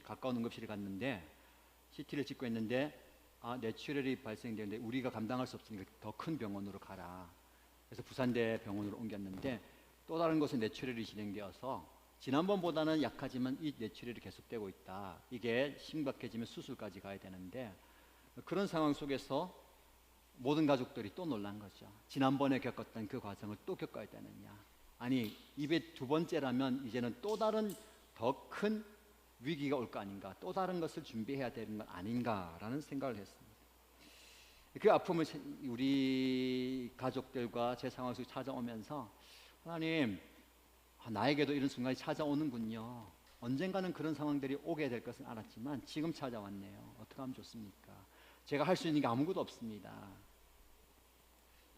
가까운 응급실에 갔는데 CT를 찍고 있는데 뇌출혈이 발생되는데 우리가 감당할 수 없으니까 더 큰 병원으로 가라. 그래서 부산대 병원으로 옮겼는데 또 다른 곳에 뇌출혈이 진행되어서 지난번보다는 약하지만 이 뇌출혈이 계속되고 있다. 이게 심각해지면 수술까지 가야 되는데 그런 상황 속에서 모든 가족들이 또 놀란 거죠. 지난번에 겪었던 그 과정을 또 겪어야 되느냐. 아니 입에 두 번째라면 이제는 또 다른 더 큰 위기가 올 거 아닌가. 또 다른 것을 준비해야 되는 건 아닌가라는 생각을 했습니다. 그 아픔을 우리 가족들과 제 상황 속에 찾아오면서 하나님 나에게도 이런 순간이 찾아오는군요. 언젠가는 그런 상황들이 오게 될 것은 알았지만 지금 찾아왔네요. 어떻게 하면 좋습니까? 제가 할 수 있는 게 아무것도 없습니다.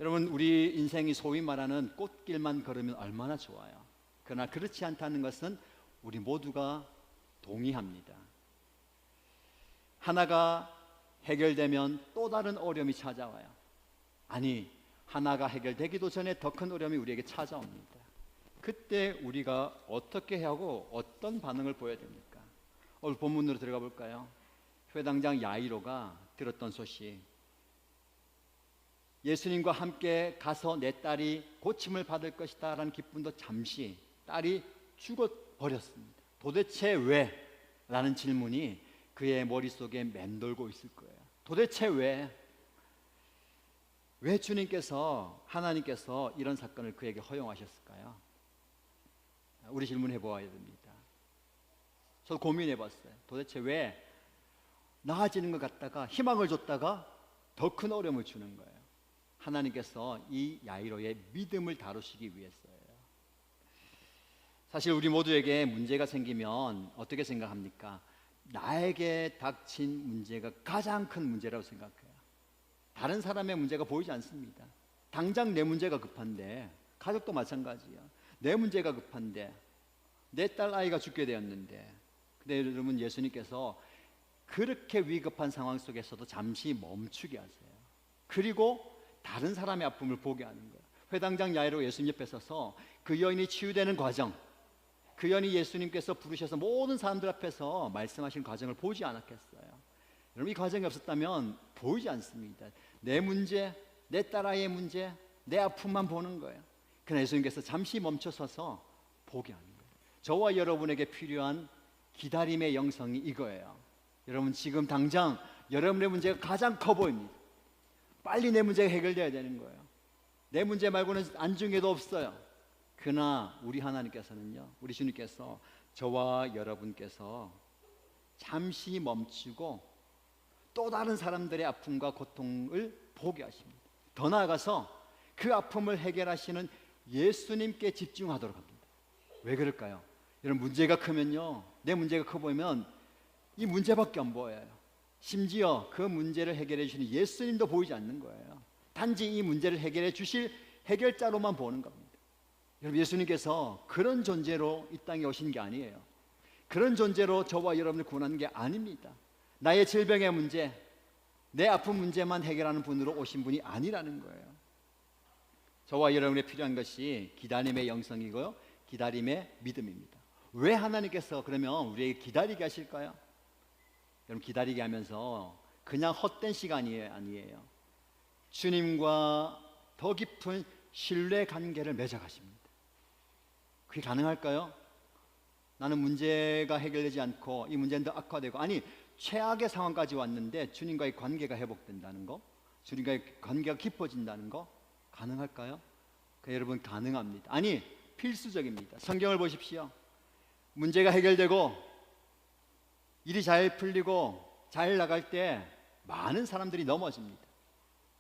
여러분 우리 인생이 소위 말하는 꽃길만 걸으면 얼마나 좋아요. 그러나 그렇지 않다는 것은 우리 모두가 동의합니다. 하나가 해결되면 또 다른 어려움이 찾아와요. 아니 하나가 해결되기도 전에 더 큰 어려움이 우리에게 찾아옵니다. 그때 우리가 어떻게 하고 어떤 반응을 보여야 됩니까? 오늘 본문으로 들어가 볼까요? 회당장 야이로가 들었던 소식. 예수님과 함께 가서 내 딸이 고침을 받을 것이다 라는 기쁨도 잠시 딸이 죽어버렸습니다. 도대체 왜? 라는 질문이 그의 머릿속에 맴돌고 있을 거예요. 도대체 왜? 왜 주님께서 하나님께서 이런 사건을 그에게 허용하셨을까요? 우리 질문해 보아야 됩니다. 저도 고민해 봤어요. 도대체 왜 나아지는 것 같다가 희망을 줬다가 더 큰 어려움을 주는 거예요. 하나님께서 이 야이로의 믿음을 다루시기 위해서예요. 사실 우리 모두에게 문제가 생기면 어떻게 생각합니까? 나에게 닥친 문제가 가장 큰 문제라고 생각해요. 다른 사람의 문제가 보이지 않습니다. 당장 내 문제가 급한데 가족도 마찬가지예요. 내 문제가 급한데 내 딸 아이가 죽게 되었는데 근데 여러분 예수님께서 그렇게 위급한 상황 속에서도 잠시 멈추게 하세요. 그리고 다른 사람의 아픔을 보게 하는 거예요. 회당장 야이로 예수님 옆에 서서 그 여인이 치유되는 과정, 그 여인이 예수님께서 부르셔서 모든 사람들 앞에서 말씀하신 과정을 보지 않았겠어요? 여러분 이 과정이 없었다면 보이지 않습니다. 내 문제, 내 딸아이의 문제, 내 아픔만 보는 거예요. 그러나 예수님께서 잠시 멈춰서서 보게 하는 거예요. 저와 여러분에게 필요한 기다림의 영성이 이거예요. 여러분 지금 당장 여러분의 문제가 가장 커 보입니다. 빨리 내 문제가 해결돼야 되는 거예요. 내 문제 말고는 안중에도 없어요. 그러나 우리 하나님께서는요, 우리 주님께서 저와 여러분께서 잠시 멈추고 또 다른 사람들의 아픔과 고통을 보게 하십니다. 더 나아가서 그 아픔을 해결하시는 예수님께 집중하도록 합니다. 왜 그럴까요? 여러분 문제가 크면요, 내 문제가 커 보이면 이 문제밖에 안 보여요. 심지어 그 문제를 해결해 주시는 예수님도 보이지 않는 거예요. 단지 이 문제를 해결해 주실 해결자로만 보는 겁니다. 여러분 예수님께서 그런 존재로 이 땅에 오신 게 아니에요. 그런 존재로 저와 여러분을 구원하는 게 아닙니다. 나의 질병의 문제, 내 아픈 문제만 해결하는 분으로 오신 분이 아니라는 거예요. 저와 여러분에 필요한 것이 기다림의 영성이고요, 기다림의 믿음입니다. 왜 하나님께서 그러면 우리에게 기다리게 하실까요? 여러분, 기다리게 하면서 그냥 헛된 시간이 아니에요. 주님과 더 깊은 신뢰 관계를 맺어가십니다. 그게 가능할까요? 나는 문제가 해결되지 않고 이 문제는 더 악화되고, 아니 최악의 상황까지 왔는데 주님과의 관계가 회복된다는 거, 주님과의 관계가 깊어진다는 거 가능할까요? 여러분, 가능합니다. 아니 필수적입니다. 성경을 보십시오. 문제가 해결되고 일이 잘 풀리고 잘 나갈 때 많은 사람들이 넘어집니다.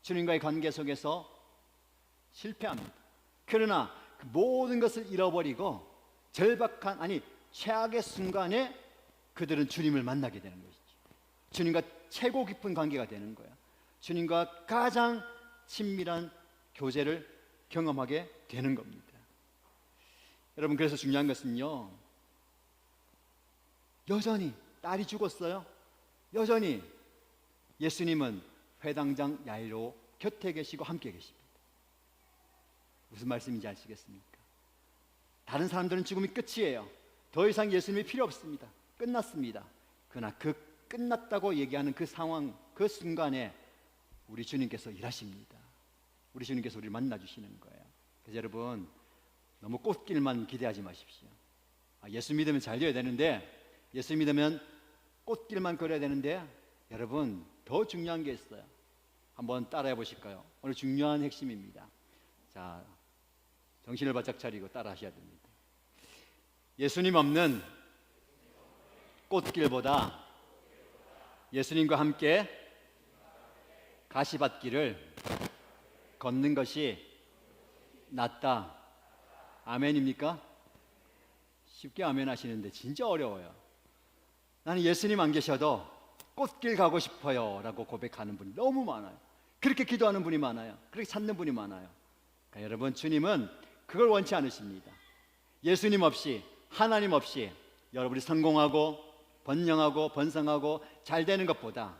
주님과의 관계 속에서 실패합니다. 그러나 그 모든 것을 잃어버리고 절박한, 아니 최악의 순간에 그들은 주님을 만나게 되는 것이죠. 주님과 최고 깊은 관계가 되는 거야. 주님과 가장 친밀한 교제를 경험하게 되는 겁니다. 여러분, 그래서 중요한 것은요, 여전히 딸이 죽었어요. 여전히 예수님은 회당장 야이로 곁에 계시고 함께 계십니다. 무슨 말씀인지 아시겠습니까? 다른 사람들은 죽음이 끝이에요. 더 이상 예수님이 필요 없습니다. 끝났습니다. 그러나 그 끝났다고 얘기하는 그 상황, 그 순간에 우리 주님께서 일하십니다. 우리 주님께서 우리를 만나주시는 거예요. 그래서 여러분, 너무 꽃길만 기대하지 마십시오. 예수 믿으면 잘 되어야 되는데, 예수 믿으면 꽃길만 걸어야 되는데, 여러분 더 중요한 게 있어요. 한번 따라해 보실까요? 오늘 중요한 핵심입니다. 자, 정신을 바짝 차리고 따라 하셔야 됩니다. 예수님 없는 꽃길보다 예수님과 함께 가시밭길을 걷는 것이 낫다. 아멘입니까? 쉽게 아멘 하시는데 진짜 어려워요. 나는 예수님 안 계셔도 꽃길 가고 싶어요 라고 고백하는 분이 너무 많아요. 그렇게 기도하는 분이 많아요. 그렇게 찾는 분이 많아요. 그러니까 여러분, 주님은 그걸 원치 않으십니다. 예수님 없이, 하나님 없이 여러분이 성공하고 번영하고 번성하고 잘 되는 것보다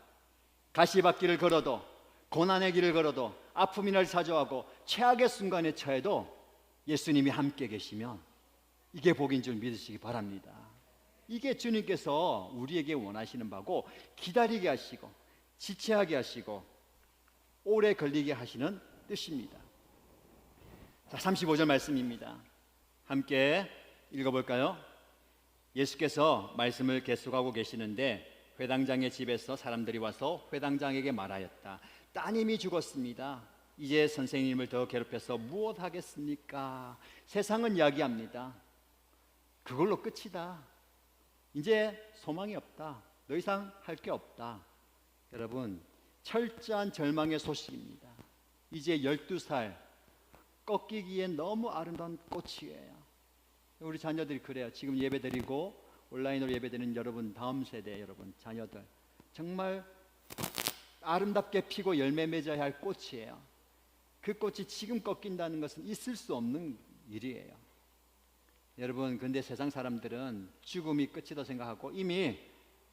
가시밭길을 걸어도, 고난의 길을 걸어도, 아픔이 날 찾아오고 최악의 순간에 처해도 예수님이 함께 계시면 이게 복인 줄 믿으시기 바랍니다. 이게 주님께서 우리에게 원하시는 바고, 기다리게 하시고 지체하게 하시고 오래 걸리게 하시는 뜻입니다. 자, 35절 말씀입니다. 함께 읽어볼까요? 예수께서 말씀을 계속하고 계시는데 회당장의 집에서 사람들이 와서 회당장에게 말하였다. 따님이 죽었습니다. 이제 선생님을 더 괴롭혀서 무엇 하겠습니까? 세상은 이야기합니다. 그걸로 끝이다. 이제 소망이 없다. 더 이상 할 게 없다. 여러분, 철저한 절망의 소식입니다. 이제 12살, 꺾이기엔 너무 아름다운 꽃이에요. 우리 자녀들이 그래요. 지금 예배드리고 온라인으로 예배드리는 여러분, 다음 세대 여러분, 자녀들 정말 아름답게 피고 열매 맺어야 할 꽃이에요. 그 꽃이 지금 꺾인다는 것은 있을 수 없는 일이에요. 여러분, 근데 세상 사람들은 죽음이 끝이다 생각하고 이미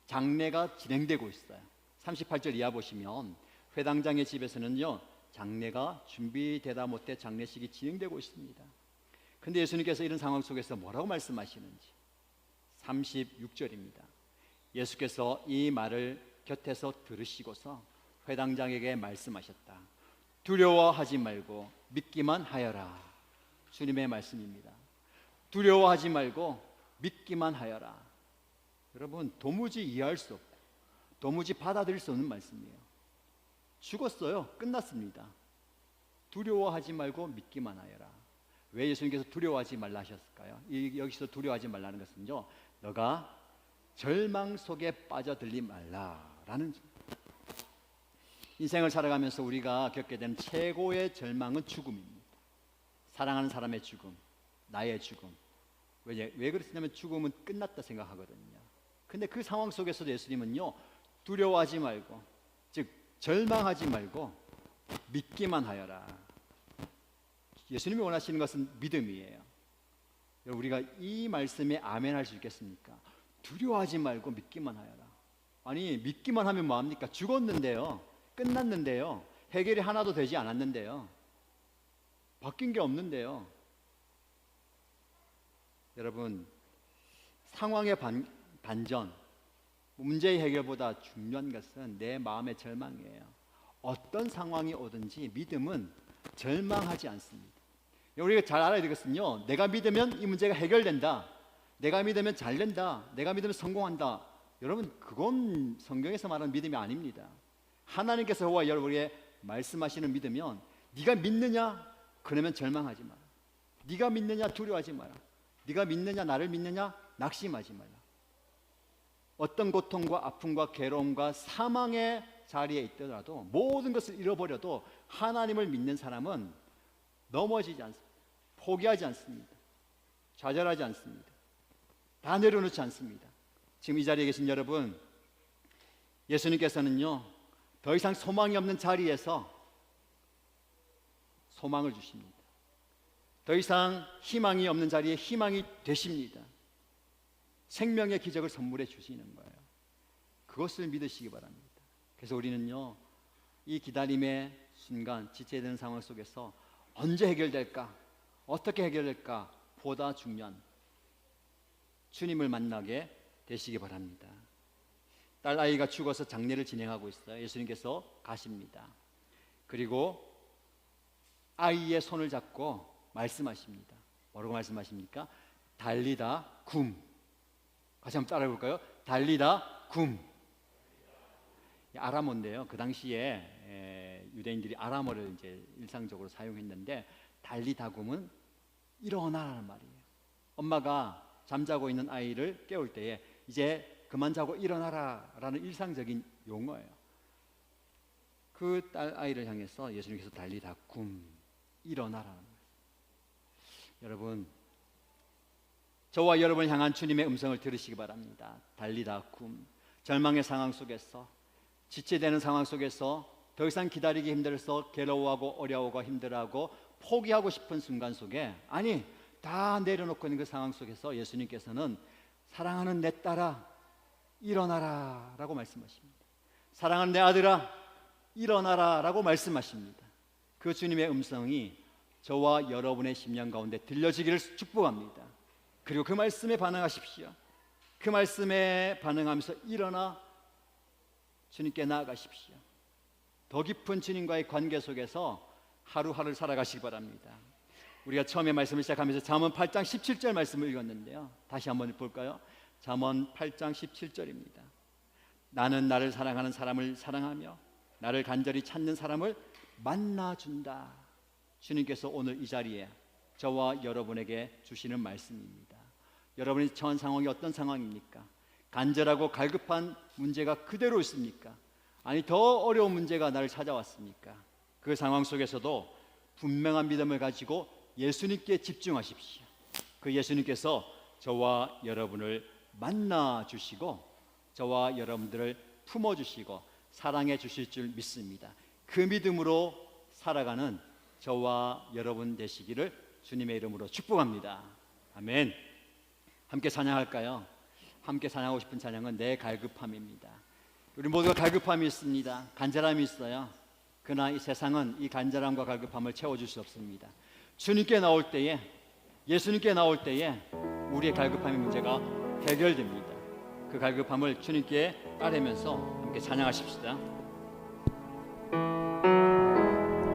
장례가 진행되고 있어요. 38절 이하 보시면 회당장의 집에서는요, 장례가 준비되다 못해 장례식이 진행되고 있습니다. 근데 예수님께서 이런 상황 속에서 뭐라고 말씀하시는지 36절입니다. 예수께서 이 말을 곁에서 들으시고서 회당장에게 말씀하셨다. 두려워하지 말고 믿기만 하여라. 주님의 말씀입니다. 두려워하지 말고 믿기만 하여라. 여러분, 도무지 이해할 수 없고 도무지 받아들일 수 없는 말씀이에요. 죽었어요. 끝났습니다. 두려워하지 말고 믿기만 하여라. 왜 예수님께서 두려워하지 말라 하셨을까요? 여기서 두려워하지 말라는 것은요, 너가 절망 속에 빠져들지 말라라는, 인생을 살아가면서 우리가 겪게 되는 최고의 절망은 죽음입니다. 사랑하는 사람의 죽음, 나의 죽음. 왜 그렇냐면 죽음은 끝났다 생각하거든요. 근데 그 상황 속에서도 예수님은요, 두려워하지 말고, 즉 절망하지 말고 믿기만 하여라. 예수님이 원하시는 것은 믿음이에요. 우리가 이 말씀에 아멘 할 수 있겠습니까? 두려워하지 말고 믿기만 하여라. 아니, 믿기만 하면 뭐합니까? 죽었는데요, 끝났는데요, 해결이 하나도 되지 않았는데요, 바뀐 게 없는데요. 여러분, 상황의 반전, 문제의 해결보다 중요한 것은 내 마음의 절망이에요. 어떤 상황이 오든지 믿음은 절망하지 않습니다. 우리가 잘 알아야 되겠군요. 내가 믿으면 이 문제가 해결된다. 내가 믿으면 잘 된다. 내가 믿으면 성공한다. 여러분, 그건 성경에서 말하는 믿음이 아닙니다. 하나님께서 여러분에게 말씀하시는 믿으면, 네가 믿느냐? 그러면 절망하지 마라. 네가 믿느냐? 두려워하지 마라. 네가 믿느냐? 나를 믿느냐? 낙심하지 말라. 어떤 고통과 아픔과 괴로움과 사망의 자리에 있더라도, 모든 것을 잃어버려도 하나님을 믿는 사람은 넘어지지 않습니다. 포기하지 않습니다. 좌절하지 않습니다. 다 내려놓지 않습니다. 지금 이 자리에 계신 여러분, 예수님께서는요, 더 이상 소망이 없는 자리에서 소망을 주십니다. 더 이상 희망이 없는 자리에 희망이 되십니다. 생명의 기적을 선물해 주시는 거예요. 그것을 믿으시기 바랍니다. 그래서 우리는요, 이 기다림의 순간, 지체되는 상황 속에서 언제 해결될까? 어떻게 해결될까? 보다 중요한 주님을 만나게 되시기 바랍니다. 딸 아이가 죽어서 장례를 진행하고 있어요. 예수님께서 가십니다. 그리고 아이의 손을 잡고 말씀하십니다. 뭐라고 말씀하십니까? 달리다 굼. 같이 한번 따라해 볼까요? 달리다 굼. 아람어인데요. 그 당시에 유대인들이 아람어를 이제 일상적으로 사용했는데, 달리다 굼은 일어나라는 말이에요. 엄마가 잠자고 있는 아이를 깨울 때에 이제 그만 자고 일어나라라는 일상적인 용어예요. 그 딸 아이를 향해서 예수님께서 달리다 굼, 일어나라는 거예요. 여러분, 저와 여러분을 향한 주님의 음성을 들으시기 바랍니다. 달리다 굼. 절망의 상황 속에서, 지체되는 상황 속에서, 더 이상 기다리기 힘들어서 괴로워하고 어려워하고 힘들어하고 포기하고 싶은 순간 속에, 아니 다 내려놓고 있는 그 상황 속에서 예수님께서는 사랑하는 내 딸아 일어나라 라고 말씀하십니다. 사랑하는 내 아들아 일어나라 라고 말씀하십니다. 그 주님의 음성이 저와 여러분의 심령 가운데 들려지기를 축복합니다. 그리고 그 말씀에 반응하십시오. 그 말씀에 반응하면서 일어나 주님께 나아가십시오. 더 깊은 주님과의 관계 속에서 하루하루를 살아가시기 바랍니다. 우리가 처음에 말씀을 시작하면서 잠언 8장 17절 말씀을 읽었는데요, 다시 한번 볼까요? 잠언 8장 17절입니다. 나는 나를 사랑하는 사람을 사랑하며 나를 간절히 찾는 사람을 만나준다. 주님께서 오늘 이 자리에 저와 여러분에게 주시는 말씀입니다. 여러분이 처한 상황이 어떤 상황입니까? 간절하고 갈급한 문제가 그대로 있습니까? 아니 더 어려운 문제가 나를 찾아왔습니까? 그 상황 속에서도 분명한 믿음을 가지고 예수님께 집중하십시오. 그 예수님께서 저와 여러분을 만나 주시고 저와 여러분들을 품어 주시고 사랑해 주실 줄 믿습니다. 그 믿음으로 살아가는 저와 여러분 되시기를 주님의 이름으로 축복합니다. 아멘. 함께 찬양할까요? 함께 찬양하고 싶은 찬양은 내 갈급함입니다. 우리 모두가 갈급함이 있습니다. 간절함이 있어요. 그러나 이 세상은 이 간절함과 갈급함을 채워줄 수 없습니다. 주님께 나올 때에, 예수님께 나올 때에 우리의 갈급함의 문제가 해결됩니다. 그 갈급함을 주님께 아뢰면서 함께 찬양하십시다.